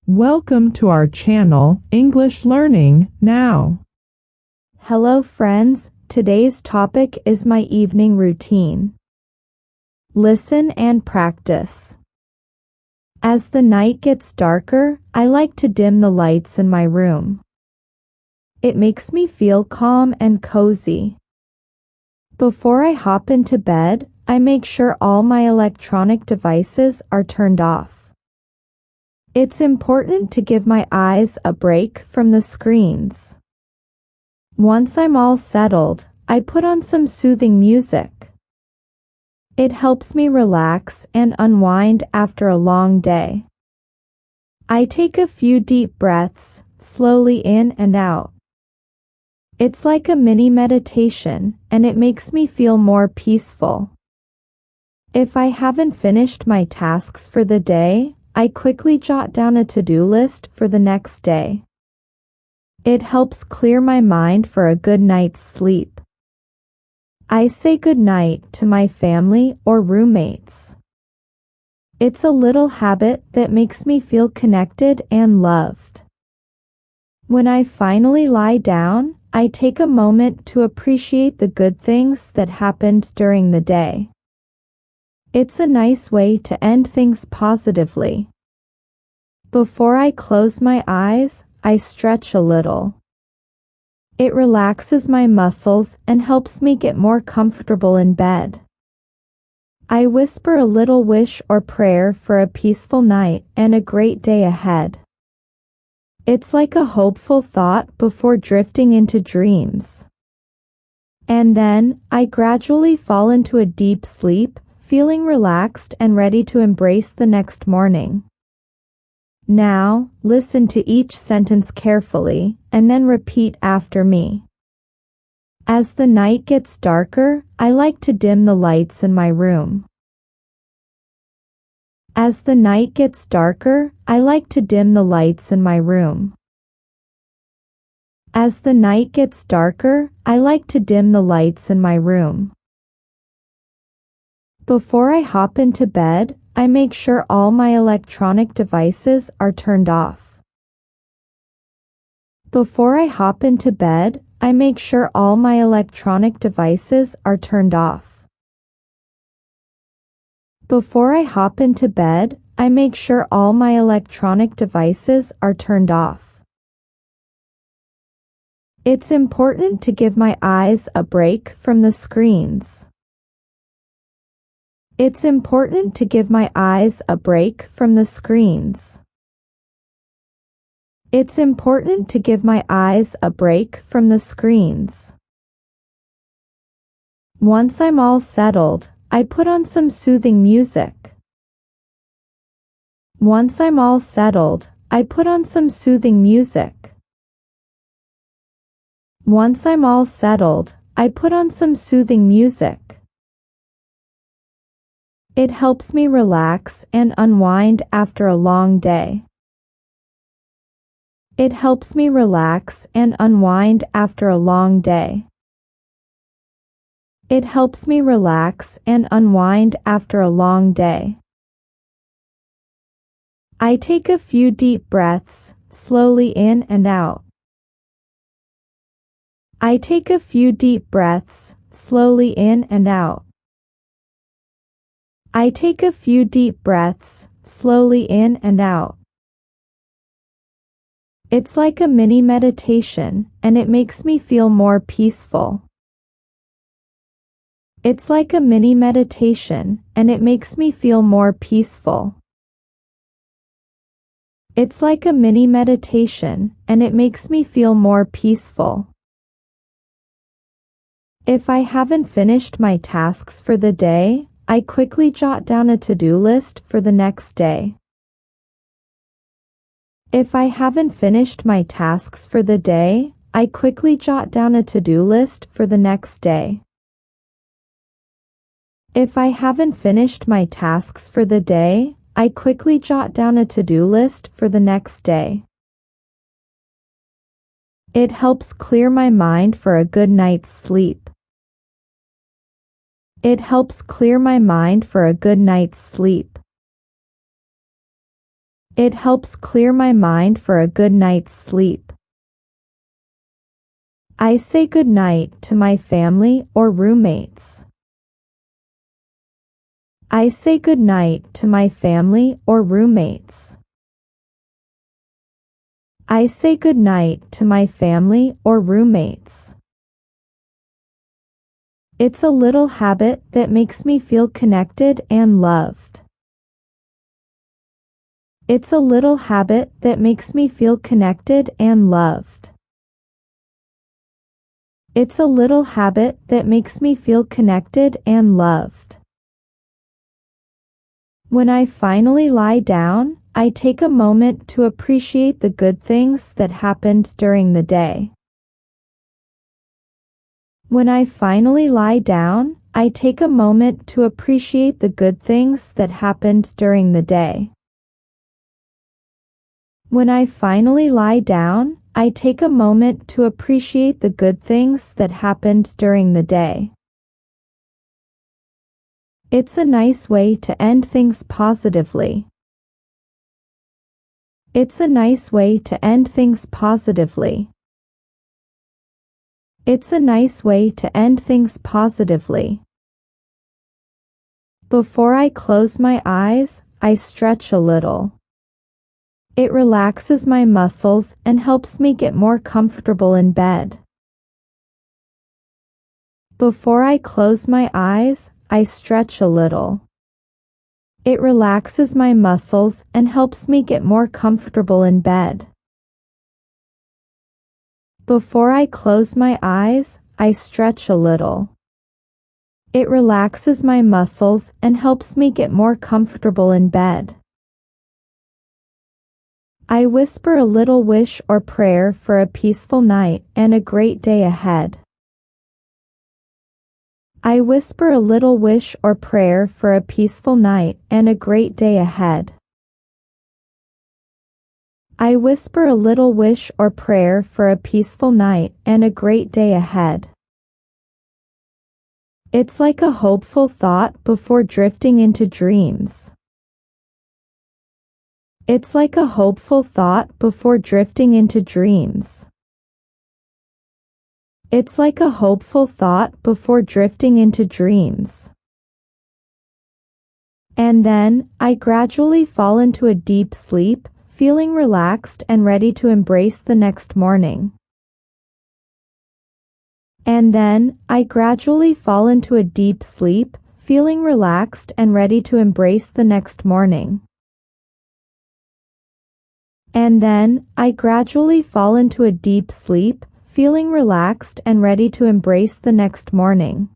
Welcome to our channel, English Learning Now. Hello friends, today's topic is my evening routine. Listen and practice. As the night gets darker, I like to dim the lights in my room. It makes me feel calm and cozy. Before I hop into bed, I make sure all my electronic devices are turned off. It's important to give my eyes a break from the screens. Once I'm all settled, I put on some soothing music. It helps me relax and unwind after a long day. I take a few deep breaths, slowly in and out. It's like a mini meditation, and it makes me feel more peaceful. If I haven't finished my tasks for the day, I quickly jot down a to-do list for the next day. It helps clear my mind for a good night's sleep. I say good night to my family or roommates. It's a little habit that makes me feel connected and loved. When I finally lie down, I take a moment to appreciate the good things that happened during the day. It's a nice way to end things positively. Before I close my eyes, I stretch a little. It relaxes my muscles and helps me get more comfortable in bed. I whisper a little wish or prayer for a peaceful night and a great day ahead. It's like a hopeful thought before drifting into dreams. And then, I gradually fall into a deep sleep, feeling relaxed and ready to embrace the next morning. Now, listen to each sentence carefully, and then repeat after me. As the night gets darker, I like to dim the lights in my room. As the night gets darker, I like to dim the lights in my room. As the night gets darker, I like to dim the lights in my room. Before I hop into bed, I make sure all my electronic devices are turned off. Before I hop into bed, I make sure all my electronic devices are turned off. Before I hop into bed, I make sure all my electronic devices are turned off. It's important to give my eyes a break from the screens. It's important to give my eyes a break from the screens. It's important to give my eyes a break from the screens. Once I'm all settled, I put on some soothing music. Once I'm all settled, I put on some soothing music. Once I'm all settled, I put on some soothing music. It helps me relax and unwind after a long day. It helps me relax and unwind after a long day. It helps me relax and unwind after a long day. I take a few deep breaths, slowly in and out. I take a few deep breaths, slowly in and out. I take a few deep breaths, slowly in and out. It's like a mini meditation, and it makes me feel more peaceful. It's like a mini meditation, and it makes me feel more peaceful. It's like a mini meditation, and it makes me feel more peaceful. If I haven't finished my tasks for the day, I quickly jot down a to-do list for the next day. If I haven't finished my tasks for the day, I quickly jot down a to-do list for the next day. If I haven't finished my tasks for the day, I quickly jot down a to-do list for the next day. It helps clear my mind for a good night's sleep. It helps clear my mind for a good night's sleep. It helps clear my mind for a good night's sleep. I say good night to my family or roommates. I say good night to my family or roommates. I say good night to my family or roommates. It's a little habit that makes me feel connected and loved. It's a little habit that makes me feel connected and loved. It's a little habit that makes me feel connected and loved. When I finally lie down, I take a moment to appreciate the good things that happened during the day. When I finally lie down, I take a moment to appreciate the good things that happened during the day. When I finally lie down, I take a moment to appreciate the good things that happened during the day. It's a nice way to end things positively. It's a nice way to end things positively. It's a nice way to end things positively. Before I close my eyes, I stretch a little. It relaxes my muscles and helps me get more comfortable in bed. Before I close my eyes, I stretch a little. It relaxes my muscles and helps me get more comfortable in bed. Before I close my eyes, I stretch a little. It relaxes my muscles and helps me get more comfortable in bed. I whisper a little wish or prayer for a peaceful night and a great day ahead. I whisper a little wish or prayer for a peaceful night and a great day ahead. I whisper a little wish or prayer for a peaceful night and a great day ahead. It's like a hopeful thought before drifting into dreams. It's like a hopeful thought before drifting into dreams. It's like a hopeful thought before drifting into dreams. And then, I gradually fall into a deep sleep, feeling relaxed and ready to embrace the next morning. And then, I gradually fall into a deep sleep, feeling relaxed and ready to embrace the next morning. And then, I gradually fall into a deep sleep, feeling relaxed and ready to embrace the next morning.